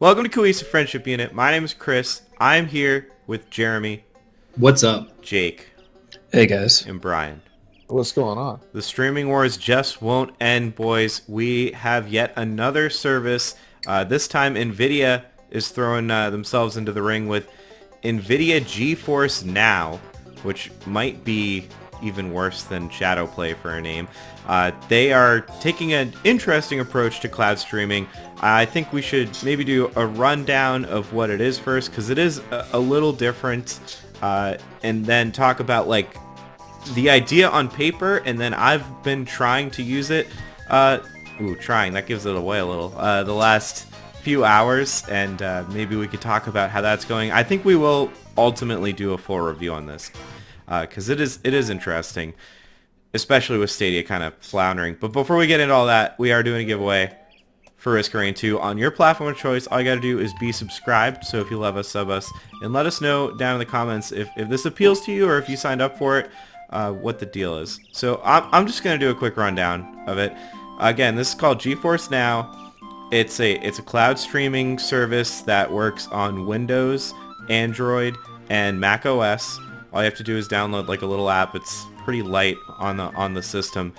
Welcome to Cohesive Friendship Unit. My name is Chris. I'm here with Jeremy, What's up? Jake, Hey guys. and Brian. What's going on? The streaming wars just won't end, boys. We have yet another service. This time, Nvidia is throwing themselves into the ring with Nvidia GeForce Now, which might be even worse than Shadowplay for a name. They are taking an interesting approach to cloud streaming. I think we should maybe do a rundown of what it is first, because it is a little different, and then talk about like the idea on paper, and then I've been trying to use it. Trying, that gives it away a little. The last few hours, and maybe we could talk about how that's going. I think we will ultimately do a full review on this, because it is interesting, especially with Stadia kind of floundering. But before we get into all that, we are doing a giveaway for Risk Arena 2 on your platform of choice. All you gotta do is be subscribed. So if you love us, sub us, and let us know down in the comments if this appeals to you, or if you signed up for it, what the deal is. So I'm just gonna do a quick rundown of it. Again, this is called GeForce Now. It's a cloud streaming service that works on Windows, Android, and Mac OS. All you have to do is download like a little app. It's pretty light on the system.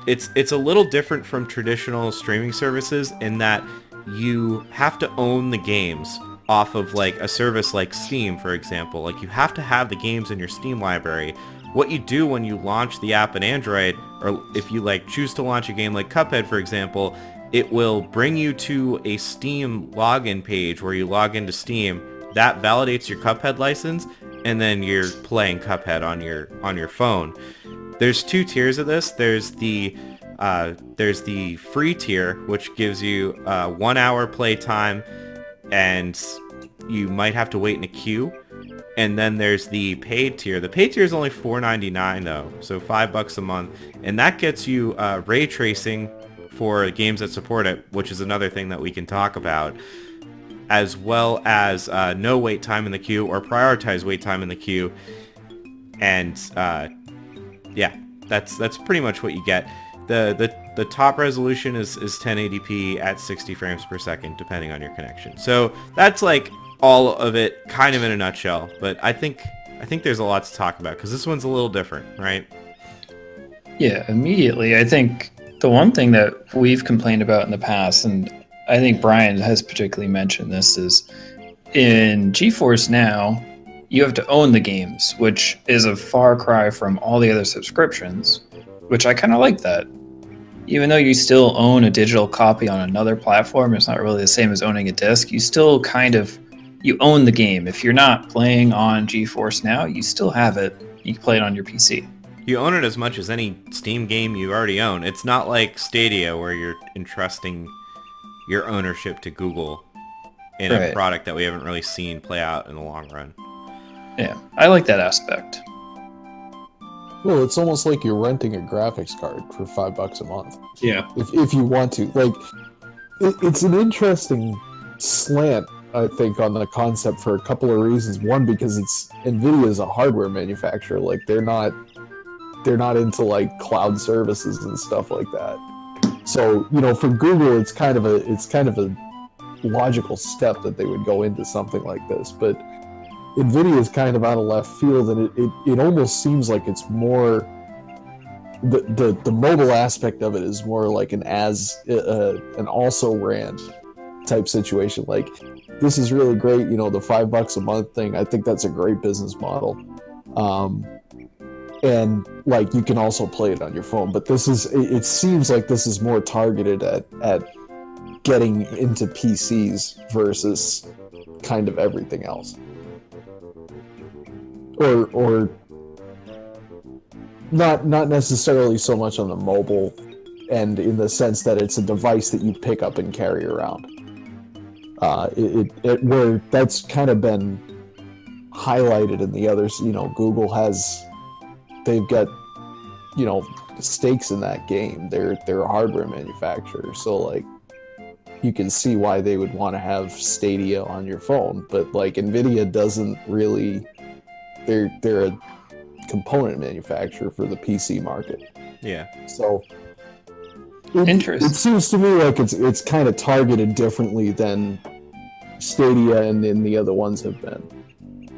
It's a little different from traditional streaming services in that you have to own the games off of like a service like Steam, for example. Like, you have to have the games in your Steam library. What you do when you launch the app in Android, or if you like choose to launch a game like Cuphead, for example, it will bring you to a Steam login page where you log into Steam. That validates your Cuphead license, and then you're playing Cuphead on your phone. There's two tiers of this. There's the free tier, which gives you 1 hour play time, and you might have to wait in a queue. And then there's the paid tier. The paid tier is only $4.99 though, so $5 a month, and that gets you ray tracing for games that support it, which is another thing that we can talk about, as well as no wait time in the queue, or prioritize wait time in the queue. And yeah, that's pretty much what you get. The top resolution is 1080p at 60 frames per second, depending on your connection. So that's like all of it, kind of in a nutshell. But I think there's a lot to talk about, because this one's a little different, right? Yeah, immediately. I think the one thing that we've complained about in the past, and I think Brian has particularly mentioned this, is in GeForce Now, you have to own the games, which is a far cry from all the other subscriptions, which I kind of like that. Even though you still own a digital copy on another platform, it's not really the same as owning a disc. You still you own the game. If you're not playing on GeForce Now, you still have it. You can play it on your PC. You own it as much as any Steam game you already own. It's not like Stadia, where you're entrusting your ownership to Google in a product that we haven't really seen play out in the long run. Yeah, I like that aspect. Well, it's almost like you're renting a graphics card for $5 a month. Yeah. If you want to. Like, it's an interesting slant, I think, on the concept for a couple of reasons. One, because Nvidia is a hardware manufacturer. Like, they're not into like cloud services and stuff like that. So, for Google, it's kind of a logical step that they would go into something like this. But Nvidia is kind of out of left field, and it almost seems like it's more the mobile aspect of it is more like an also ran type situation. Like, this is really great, the $5 a month thing. I think that's a great business model, and like you can also play it on your phone. But it seems like this is more targeted at getting into PCs versus kind of everything else. Or not necessarily so much on the mobile end, in the sense that it's a device that you pick up and carry around. Where that's kind of been highlighted in the others. They've got stakes in that game. They're a hardware manufacturer, so like you can see why they would want to have Stadia on your phone. But like Nvidia doesn't really. They're a component manufacturer for the PC market. Yeah. So Interesting. It seems to me like it's kind of targeted differently than Stadia and the other ones have been.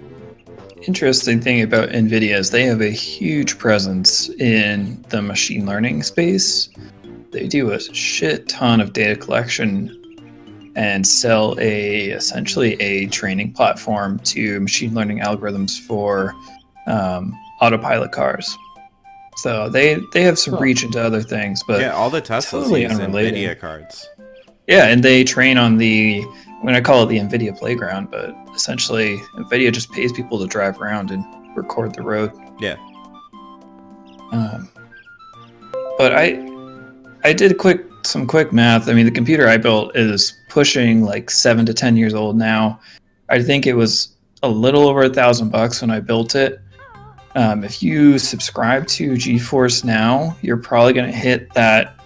Interesting thing about Nvidia is they have a huge presence in the machine learning space. They do a shit ton of data collection and sell essentially a training platform to machine learning algorithms for autopilot cars. So they have some reach into other things, but Yeah, all the Teslas totally use unrelated. Nvidia cards. Yeah, and they train on I'm going to call it the Nvidia playground, but essentially Nvidia just pays people to drive around and record the road. Yeah. But I did some quick math. I mean, the computer I built is pushing like 7 to 10 years old now. I think it was a little over $1,000 when I built it. If you subscribe to GeForce Now, you're probably going to hit that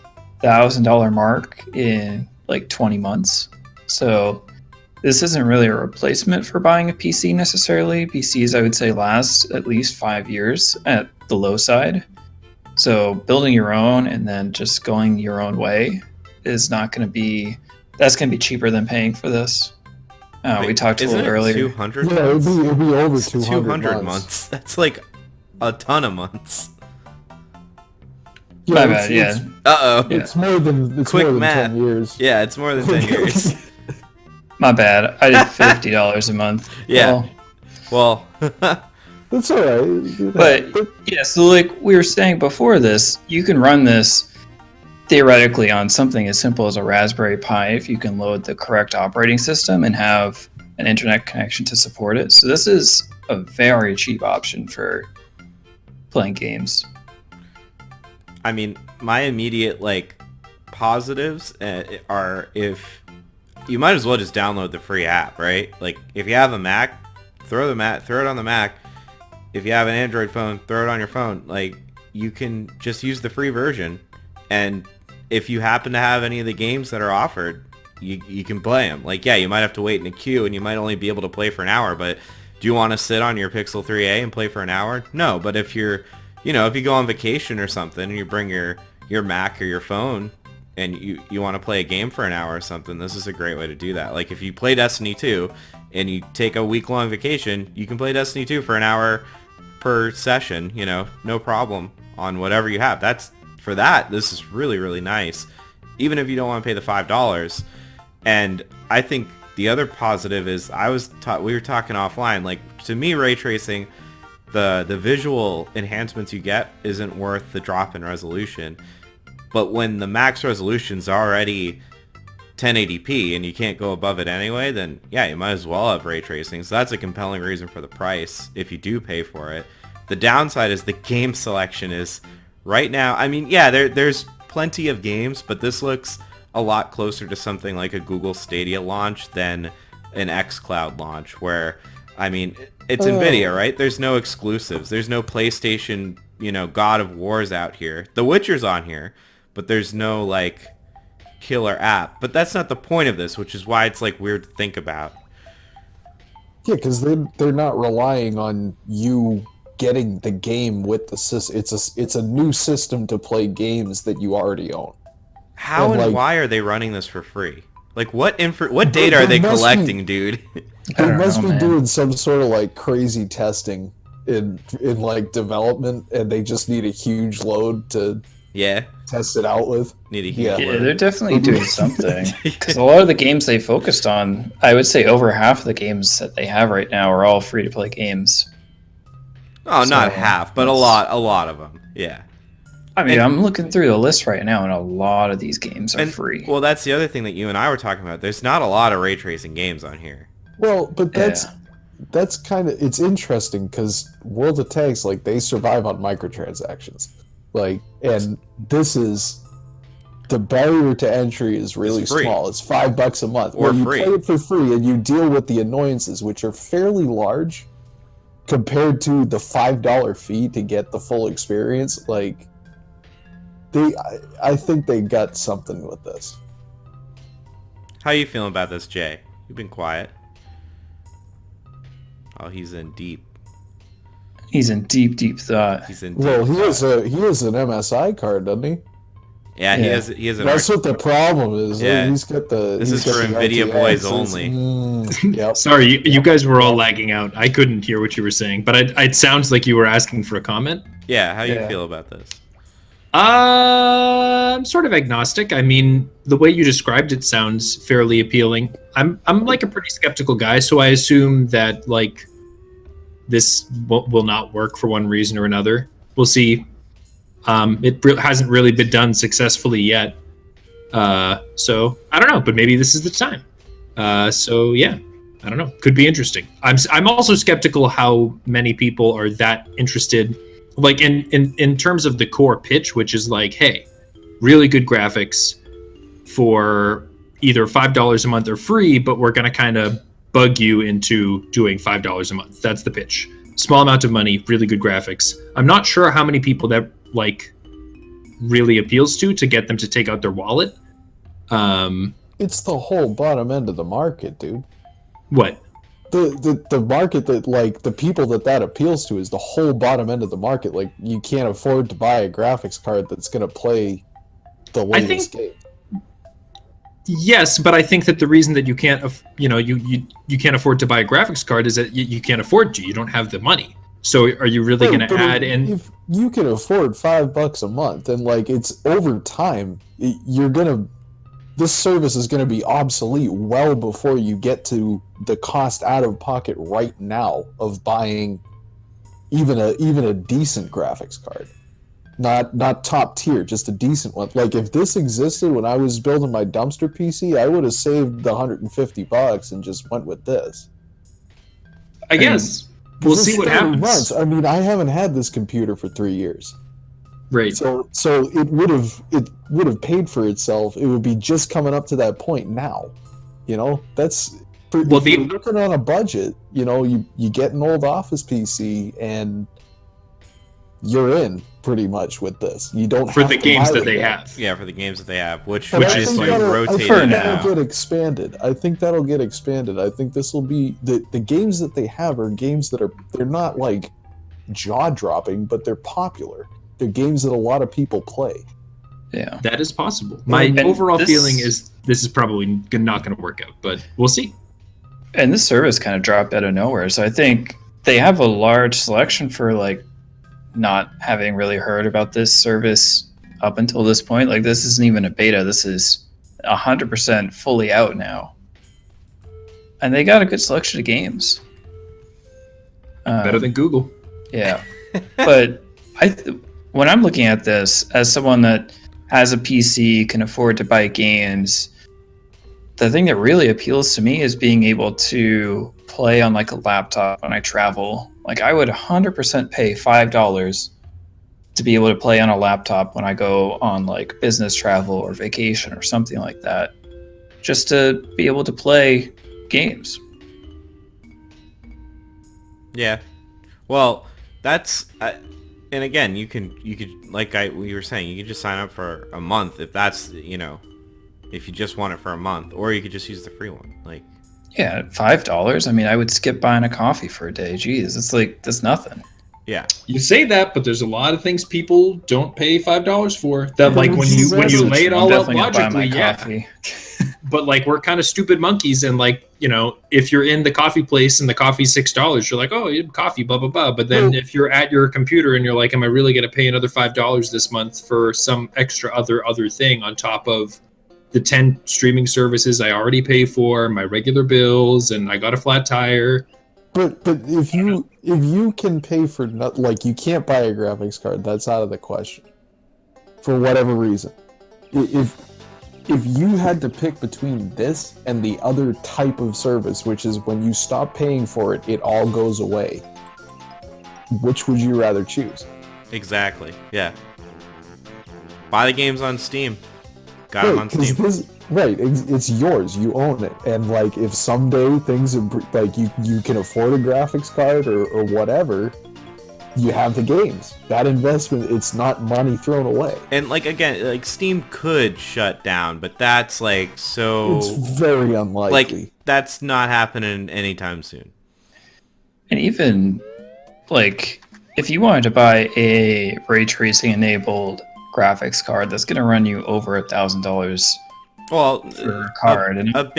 $1,000 mark in like 20 months. So this isn't really a replacement for buying a PC necessarily. PCs, I would say, last at least 5 years at the low side. So building your own and then just going your own way is not going to be, that's going to be cheaper than paying for this. We talked a little earlier. 200 Yeah, months? it'd be over It's 200 months. That's like a ton of months. My it's- bad, yeah. it's- Uh-oh. Yeah. It's more than Quick more than math. 10 years. Yeah, it's more than 10 years. My bad. I did $50 a month. Yeah. Well, Well, That's all right. but yeah, so like we were saying before this, you can run this theoretically on something as simple as a Raspberry Pi if you can load the correct operating system and have an internet connection to support it. So this is a very cheap option for playing games. I mean, my immediate positives are if you might as well just download the free app, right? Like if you have a Mac, throw it on the Mac. If you have an Android phone, throw it on your phone. Like you can just use the free version, and if you happen to have any of the games that are offered, you can play them. Like yeah, you might have to wait in a queue, and you might only be able to play for an hour. But do you want to sit on your Pixel 3a and play for an hour? No. But if you're if you go on vacation or something and you bring your Mac or your phone and you want to play a game for an hour or something, this is a great way to do that. Like if you play Destiny 2 and you take a week-long vacation, you can play Destiny 2 for an hour per session, no problem on whatever you have. This is really, really nice, even if you don't want to pay the $5. And I think the other positive is we were talking offline, like to me, ray tracing, the visual enhancements you get isn't worth the drop in resolution. But when the max resolution's already 1080p and you can't go above it anyway, then yeah, you might as well have ray tracing. So that's a compelling reason for the price if you do pay for it. The downside is the game selection is right now. I mean, yeah, there's plenty of games, but this looks a lot closer to something like a Google Stadia launch than an Xcloud launch, where I mean, it's Nvidia, right? There's no exclusives. There's no PlayStation, God of War's out here. The Witcher's on here, but there's no killer app. But that's not the point of this, which is why it's weird to think about. Yeah, because they're not relying on you getting the game with the system. It's a new system to play games that you already own. How and why are they running this for free? What data are they collecting, dude? They must be doing some sort of crazy testing in development, and they just need a huge load to test it out with. Need a huge Yeah, load. they're definitely doing something. Because a lot of the games they focused on, I would say over half of the games that they have right now are all free-to-play games. Oh, not So, half, but a lot of them. Yeah. I mean, I'm looking through the list right now, and a lot of these games are And free. well, that's the other thing that you and I were talking about. There's not a lot of ray tracing games on here. Well, but that's kind of, it's interesting because World of Tanks, they survive on microtransactions, and this is, the barrier to entry is really It's free. small. It's $5 a month. Or you free. play it for free, and you deal with the annoyances, which are fairly large compared to the $5 fee to get the full experience. I think they got something with this. How you feeling about this, Jay? You've been quiet. Oh, he's in deep. He's in deep, deep thought. He's in deep. Well, he thought. has an MSI card, doesn't he? Yeah, he has an That's what the problem is. Yeah. He's got the. This he's is got for the Nvidia RTX. boys only. Yep. Sorry, you guys were all lagging out. I couldn't hear what you were saying, but it sounds like you were asking for a comment. Yeah, how do you Yeah. feel about this? I'm sort of agnostic. I mean, the way you described it sounds fairly appealing. I'm like a pretty skeptical guy, so I assume that like this will not work for one reason or another. We'll see. Hasn't really been done successfully yet. So I don't know, but maybe this is the time. So yeah, I don't know. Could be interesting. I'm also skeptical how many people are that interested. Like in terms of the core pitch, which is like, hey, really good graphics for either $5 a month or free, but we're gonna kind of bug you into doing $5 a month. That's the pitch. Small amount of money, really good graphics. I'm not sure how many people that like really appeals to get them to take out their wallet. It's the whole bottom end of the market, dude. What? The market that, like, the people that appeals to is the whole bottom end of the market. Like, you can't afford to buy a graphics card that's gonna play the latest game. Yes, but I think that the reason that you can't, you can't afford to buy a graphics card is that you can't afford to. You don't have the money. So are you really going to add in? If you can afford $5 a month, and like it's over time, this service is gonna be obsolete well before you get to the cost out of pocket right now of buying even a decent graphics card. Not top tier, just a decent one. Like if this existed when I was building my dumpster PC, I would have saved the $150 and just went with this. I guess we'll see what happens. Months. I mean, I haven't had this computer for 3 years. Right. So it would have paid for itself. It would be just coming up to that point now. You know, that's if you're looking on a budget. You know, you get an old office PC and you're in pretty much with this. You don't for have the to games buy that it they yet. have. Yeah, for the games that they have, which But is like rotated for now. That'll get expanded. I think that'll get expanded. I think this will be the games that they have are games that they're not like jaw dropping, but they're popular. They're games that a lot of people play. Yeah, that is possible. My overall feeling is this is probably not going to work out, but we'll see. And this service kind of dropped out of nowhere, so I think they have a large selection for like not having really heard about this service up until this point. Like this isn't even a beta. This is 100% fully out now, and they got a good selection of games. Better than Google. Yeah, but when I'm looking at this as someone that has a PC, can afford to buy games, the thing that really appeals to me is being able to play on like a laptop when I travel. Like I would 100% pay $5 to be able to play on a laptop when I go on like business travel or vacation or something like that, just to be able to play games. Yeah. Well, that's and again, you could like we were saying, you could just sign up for a month if that's, if you just want it for a month, or you could just use the free one. Like, yeah, $5. I mean, I would skip buying a coffee for a day. Jeez, it's like that's nothing. yeah. You say that, but there's a lot of things people don't pay $5 for. That like when you lay it all out logically, yeah. Coffee. But like we're kind of stupid monkeys, and like if you're in the coffee place and the coffee's $6, you're like, oh, you have coffee, blah blah blah. But then if you're at your computer and you're like, am I really going to pay another $5 this month for some extra other thing on top of the 10 streaming services I already pay for, my regular bills, and I got a flat tire? But if you can pay for like you can't buy a graphics card, that's out of the question. For whatever reason, if you had to pick between this and the other type of service, which is when you stop paying for it, it all goes away, which would you rather choose? Exactly. Yeah. Buy the games on Steam. Got them on Steam. It's yours. You own it. And like, if someday things are like you can afford a graphics card or whatever, you have the games. That investment, it's not money thrown away. And like again, like Steam could shut down, but that's like so. It's very unlikely. Like that's not happening anytime soon. And even like if you wanted to buy a ray tracing enabled graphics card that's going to run you over $1,000 Well, for a card. And a I'm not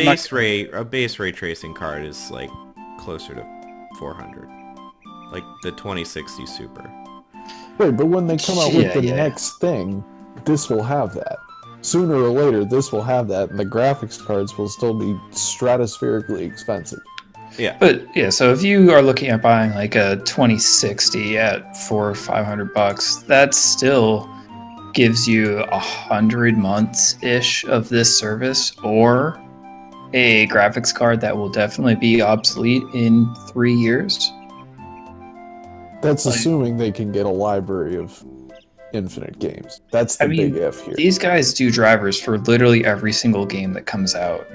base ray tracing card is like closer to 400, like the 2060 Super. Right, but when they come out with Yeah, the yeah. next thing, this will have that. Sooner or later, this will have that, and the graphics cards will still be stratospherically expensive. Yeah. But yeah, so if you are looking at buying like a 2060 at $400 or $500, that still gives you 100 months ish of this service, or a graphics card that will definitely be obsolete in 3 years. That's Like- assuming they can get a library of infinite games. That's the big if here. These guys do drivers for literally every single game that comes out.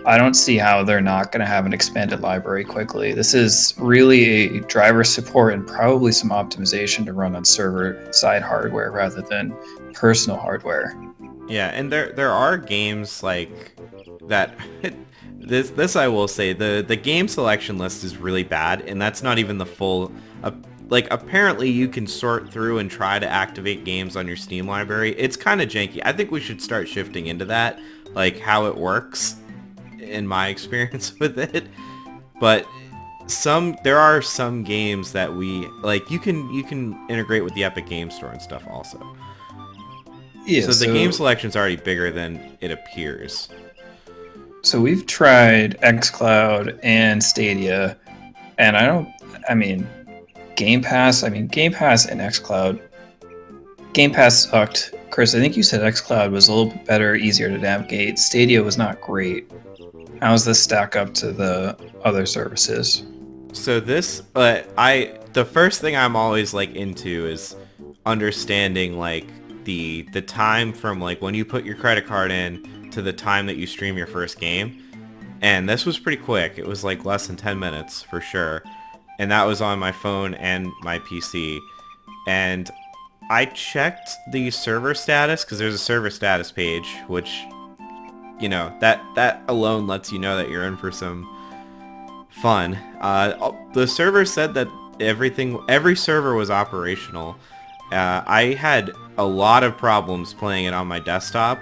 I don't see how they're not going to have an expanded library quickly. This is really a driver support and probably some optimization to run on server-side hardware rather than personal hardware. Yeah, and there are games like that. This I will say, the game selection list is really bad, and that's not even the full. Like, apparently you can sort through and try to activate games on your Steam library. It's kind of janky. I think we should start shifting into that, like how it works, in my experience with it. But there are some games that we like. You can integrate with the Epic Game Store and stuff also. Yeah, So the game selection's already bigger than it appears. So we've tried Xcloud and Stadia, and Game Pass and Xcloud. Game Pass sucked. Chris, I think you said Xcloud was a little bit better, easier to navigate. Stadia was not great. How does this stack up to the other services? So the first thing I'm always like into is understanding like the time from like when you put your credit card in to the time that you stream your first game. And this was pretty quick. It was like less than 10 minutes for sure. And that was on my phone and my PC. And I checked the server status because there's a server status page, which, you know, that alone lets you know that you're in for some fun. The server said that every server was operational. I had a lot of problems playing it on my desktop.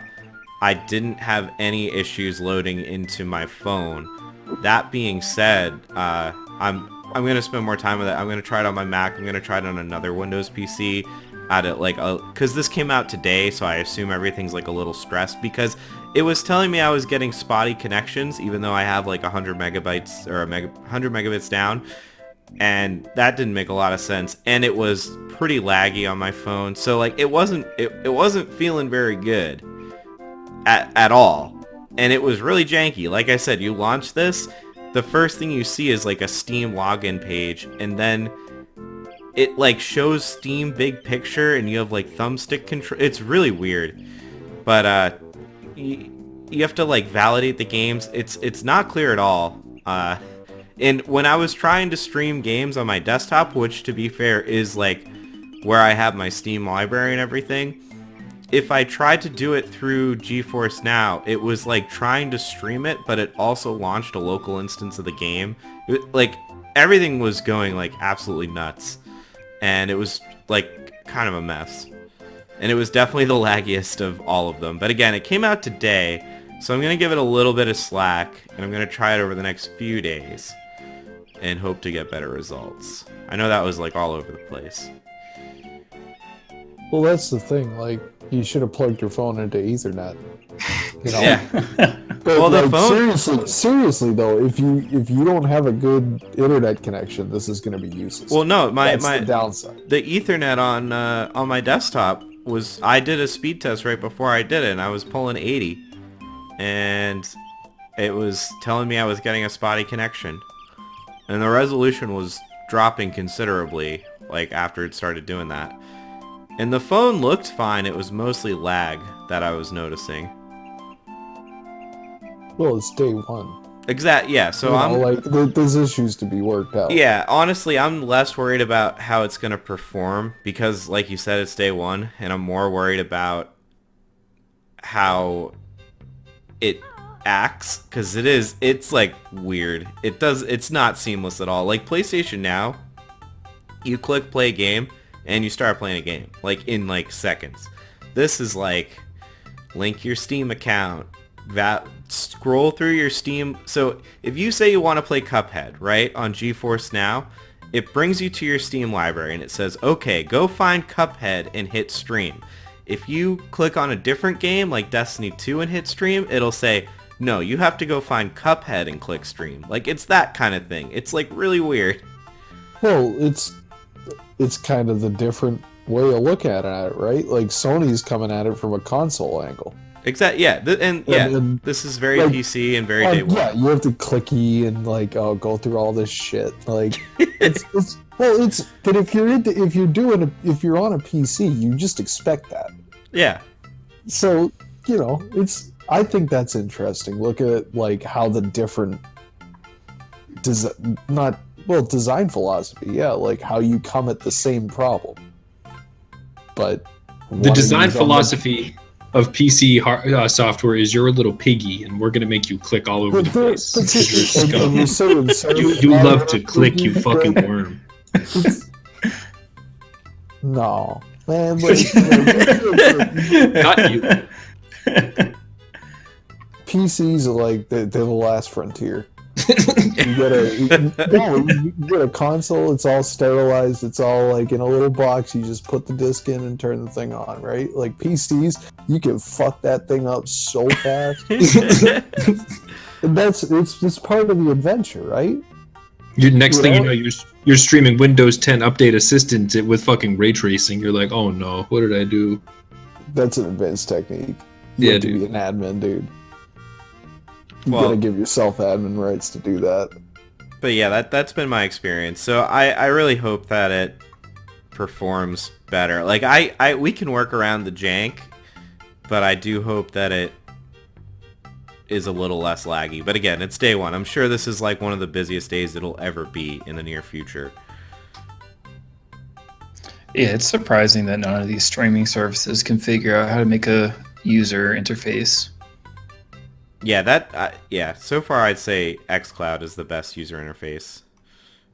I didn't have any issues loading into my phone. That being said, I'm going to spend more time with it. I'm going to try it on my Mac. I'm going to try it on another Windows PC. Because this came out today, so I assume everything's like a little stressed because it was telling me I was getting spotty connections, even though I have like 100 megabytes or 100 megabits down. And that didn't make a lot of sense. And it was pretty laggy on my phone. So like it wasn't feeling very good at all. And it was really janky. Like I said, you launch this, the first thing you see is like a Steam login page, and then it like shows Steam big picture and you have like thumbstick control. It's really weird. But you have to like validate the games. It's not clear at all. And when I was trying to stream games on my desktop, which to be fair is like where I have my Steam library and everything, if I tried to do it through GeForce Now, it was like trying to stream it, but it also launched a local instance of the game. Like everything was going like absolutely nuts. And it was like kind of a mess. And it was definitely the laggiest of all of them. But again, it came out today, so I'm going to give it a little bit of slack, and I'm going to try it over the next few days and hope to get better results. I know that was like all over the place. Well, that's the thing. Like, you should have plugged your phone into Ethernet. You know? Yeah. But Well, the like, phone- seriously though, if you don't have a good internet connection, this is going to be useless. Well, no, That's the downside. the Ethernet on my desktop I did a speed test right before I did it, and I was pulling 80, and it was telling me I was getting a spotty connection, and the resolution was dropping considerably like after it started doing that. And the phone looked fine. It was mostly lag that I was noticing. Well, it's day one. Yeah, so there's issues to be worked out. Yeah, honestly, I'm less worried about how it's going to perform because, like you said, it's day one, and I'm more worried about how it acts, because it's like weird. It's not seamless at all. Like PlayStation Now, you click play game, and you start playing a game, like in like seconds. This is like link your Steam account, scroll through your Steam. So if you say you want to play Cuphead, right, on GeForce Now, it brings you to your Steam library and it says, okay, go find Cuphead and hit stream. If you click on a different game like Destiny 2 and hit stream, it'll say, no, you have to go find Cuphead and click stream. Like, it's that kind of thing. It's like really weird. Well, it's kind of the different way of looking at it, right? Like Sony's coming at it from a console angle. Exactly. Yeah, and this is very like, PC and very day one. Yeah, you have to clicky and like go through all this shit. Like but if you're on a PC, you just expect that. Yeah. So, you know, I think that's interesting. Look at like how the different design philosophy, yeah, like how you come at the same problem. But the design philosophy of PC software is you're a little piggy, and we're gonna make you click all over the place. You love to click, you fucking worm. No, man. Like, Not you. PCs are like they're the last frontier. You get a console, it's all sterilized, it's all like in a little box, you just put the disc in and turn the thing on, right? Like PCs, you can fuck that thing up so fast. And it's part of the adventure, right? Thing you know, you're streaming Windows 10 Update Assistant with fucking ray tracing. You're like, oh no, what did I do? That's an advanced technique. You have to be an admin, dude. You gotta give yourself admin rights to do that. But yeah, that's been my experience. So I really hope that it performs better. Like we can work around the jank, but I do hope that it is a little less laggy. But again, it's day one. I'm sure this is like one of the busiest days it'll ever be in the near future. Yeah, it's surprising that none of these streaming services can figure out how to make a user interface. Yeah, so far I'd say Xcloud is the best user interface.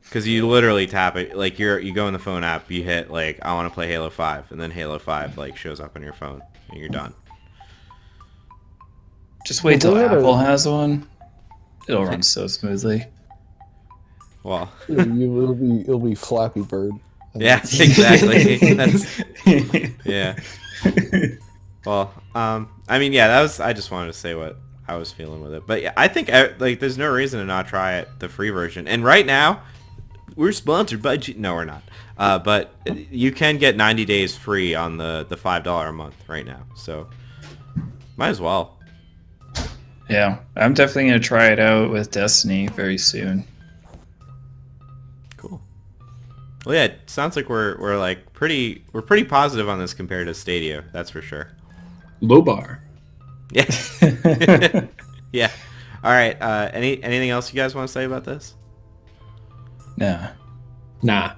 Because you literally tap it, like you go in the phone app, you hit like, I want to play Halo 5, and then Halo 5 like shows up on your phone, and you're done. Just wait till Apple has one. It'll run so smoothly. Well, it'll be Flappy Bird. Yeah, exactly. Yeah. Well, I mean, yeah, I just wanted to say what I was feeling with it. But yeah, I think like there's no reason to not try it, the free version. And right now, we're sponsored by No, we're not. But you can get 90 days free on the $5 a month right now. So might as well. Yeah, I'm definitely going to try it out with Destiny very soon. Cool. Well, yeah, it sounds like we're like pretty positive on this compared to Stadia. That's for sure. Low bar. Yeah. Yeah. All right. Anything else you guys want to say about this? Nah. All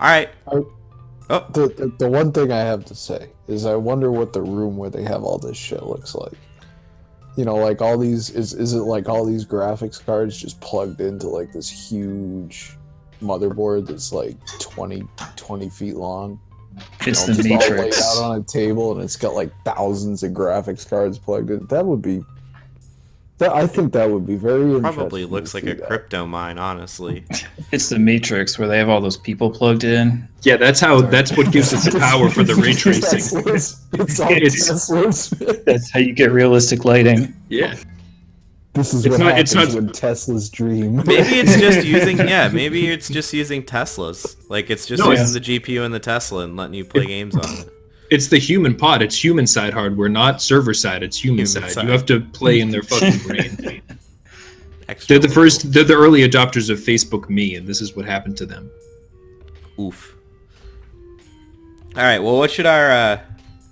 right. The one thing I have to say is I wonder what the room where they have all this shit looks like. You know, like all these is it like all these graphics cards just plugged into like this huge motherboard that's like 20 feet long? It's the Matrix. All laid out on a table, and it's got like thousands of graphics cards plugged in. I think that would be very interesting. Probably looks like a crypto mine, honestly. It's the Matrix where they have all those people plugged in. Yeah, that's what gives it the power for the ray tracing. It's all Teslas. That's how you get realistic lighting. Yeah. This is what happens when Teslas dream. Maybe it's just using Teslas. Like it's just using the GPU in the Tesla and letting you play games on it. It's the human pod. It's human side hardware, not server side. It's human side. You have to play in their fucking brain. They're the early adopters of Facebook Me, and this is what happened to them. Oof. All right. Well, what should our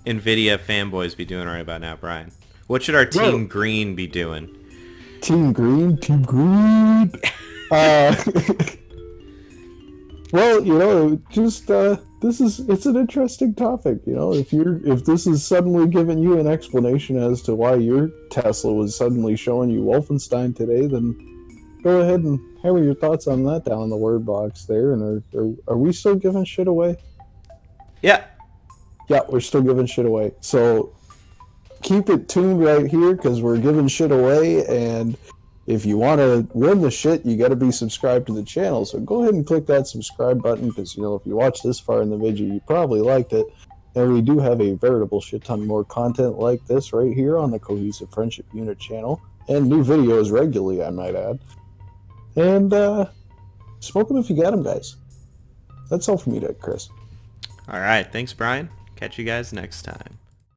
Nvidia fanboys be doing right about now, Brian? What should our Team Green be doing? Team Green. Well, you know, just it's an interesting topic. You know, if this is suddenly giving you an explanation as to why your Tesla was suddenly showing you Wolfenstein today, then go ahead and hammer your thoughts on that down in the word box there. And are we still giving shit away? Yeah. Yeah, we're still giving shit away. So keep it tuned right here because we're giving shit away. And if you want to win the shit, you got to be subscribed to the channel. So go ahead and click that subscribe button because, you know, if you watch this far in the video, you probably liked it. And we do have a veritable shit ton more content like this right here on the Cohesive Friendship Unit channel. And new videos regularly, I might add. And smoke them if you got them, guys. That's all from me, Chris. All right. Thanks, Brian. Catch you guys next time.